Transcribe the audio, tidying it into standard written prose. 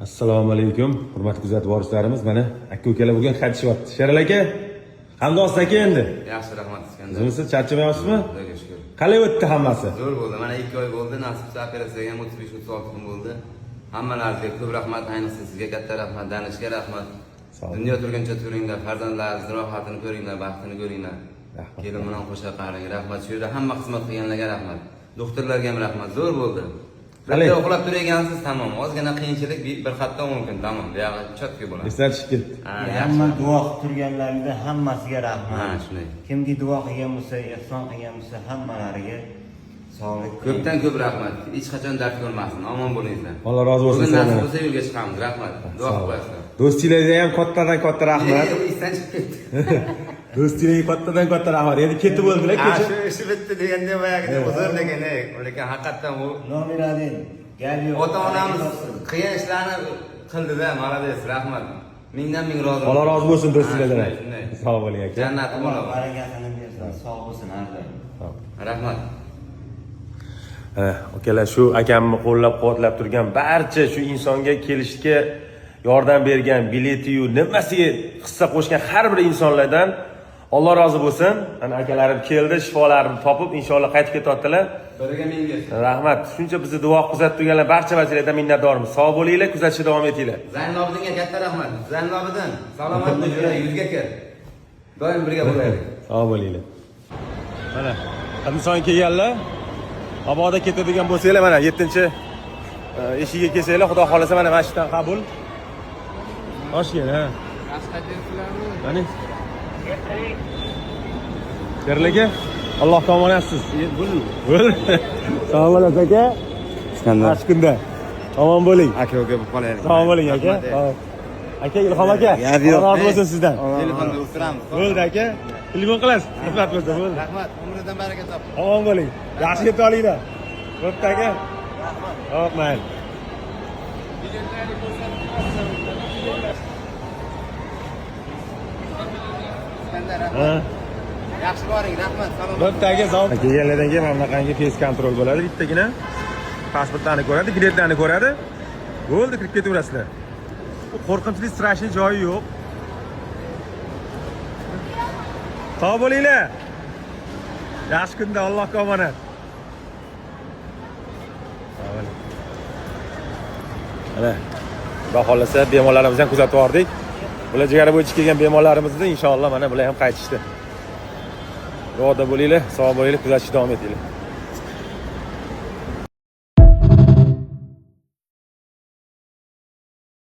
Assalomu alaykum, hurmatli kuzatib boruvchilarimiz. Mana aka-ukalar bugun qaytishyapti. Sherali aka, qanday olsiz aka endi? Yaxshi, rahmat Iskandar. O'zingiz charchamayapsizmi? Xudoga shukr. Qalay o'tdi hammasi? Zo'r bo'ldi. Mana 2 oy bo'ldi. Nasibsiz operatsiyaga ham 35-36 kun bo'ldi. Hammalaringizga ko'p rahmat, ayniqsa sizga katta rahmat, danishga rahmat. Dunyo turguncha turinglar, farzandlaringiz rohatini ko'ringlar, baxtini ko'ringlar. Kelin bilan qo'sha qaring, rahmat. Shu yerda hamma xizmat qilganlarga rahmat. Doktorlarga ham rahmat. Zo'r bo'ldi. Bitta uxlab turgansiz, tamom. Ozgina qiyinchilik bir xatda mumkin, tamom. Buyog'i chotki bo'ladi. Esdan chiqib ketdi. Hamma duo qilib turganlarga hammasiga rahmat. Ha, shunday. Kimki duo qilgan bo'lsa, ehson qilgan bo'lsa, hammalariga sog'lik. Ko'pdan ko'p rahmat. Hech qachon dard ko'rmasin. Omon bo'linglar. Alloh rozi bo'lsin sizdan. sizdan. Nasib bo'lsa yo'lga chiqamiz. Rahmat. Duo qilasizlar. Do'stingizga ham kattadan katta rahmat. Esdan chiqib ketdi. Do'stingizga kattadan katta rahmat. Endi ketib bo'ldilar, kecha. Shu ishi bitdi deganda boyagida uzr degan, lekin haqiqatan u Nomiradin, gap yo'q. ota-onamiz qiyin ishlarni qildi-da, malades, rahmat. Mingdan ming rozi. Alloh rozi bo'lsin do'stingizdan. Shunday. Sog' bo'ling aka. Jannat Alloh bo'lsin. barakatini bersin, sog' bo'lsin har doim. Rahmat. Akalar, shu akamni qo'llab-quvvatlab turgan barcha shu insonga kelishga yordam bergan, biletiyu nimasiga hissa qo'shgan har bir insonlardan Alloh rozi bo'lsin. Ana akalarim keldi, shifolarini topib inshaalloh qaytib ketyaptilar. Biriga ming Rahmat. Shuncha bizni duo kuzatib turganlar barchalardan minnatdormiz. Sog' bo'linglar, kuzatishda davom etinglar. Zaynobidinga katta rahmat. Zaynobidin, salomatli yura, yuzga kir. Doim birga bo'laylik. Sog' bo'linglar. Mana inson kelganlar. Mabodo ketadigan bo'lsanglar, mana 7-eshigiga kelsanglar, Xudo xolasa mana masjiddan qabul. Toshkent, ha. Mana Terlaga Alloh tomonasiz. Bo'l. Sog' bo'lasiz aka. Iskandar. Har kunda. Omon bo'ling. Aka-uka bo'lib qolaylik. Sog' bo'ling aka. Aka Ilhom aka. Alloh rozi bo'lsin sizdan. Telefonda o'tiramiz. Bo'ldi aka. Telefon qilasiz. Rahmat bo'lsin, bo'ldi. Rahmat. Umridan baraka top. Omon bo'ling. Yaxshi ketib olinglar. Bo'pti aka. Xo'p, mayli. Ha. Yaxshi boring, rahmat. Salomat. Bo'pti aka, sog'. Kelganlardan keyin mana bunaqangi face kontrol bo'ladi. Bittagina pasportlarni ko'radi, biletlarni ko'radi. Bo'ldi, kirib ketaverasizlar. Qo'rqinchli, strashli joyi yo'q. Sog' bo'linglar. Yaxshi kunda, Allohga omonat. Mana Xudo xolasa bemorlarimizni ham kuzatib bordik. Bular jigari bo'yicha kelgan bemorlarimizni inshaalloh mana bular ham qaytishdi. Duoda bo'linglar, sog' bo'linglar, kuzatishda davom etinglar.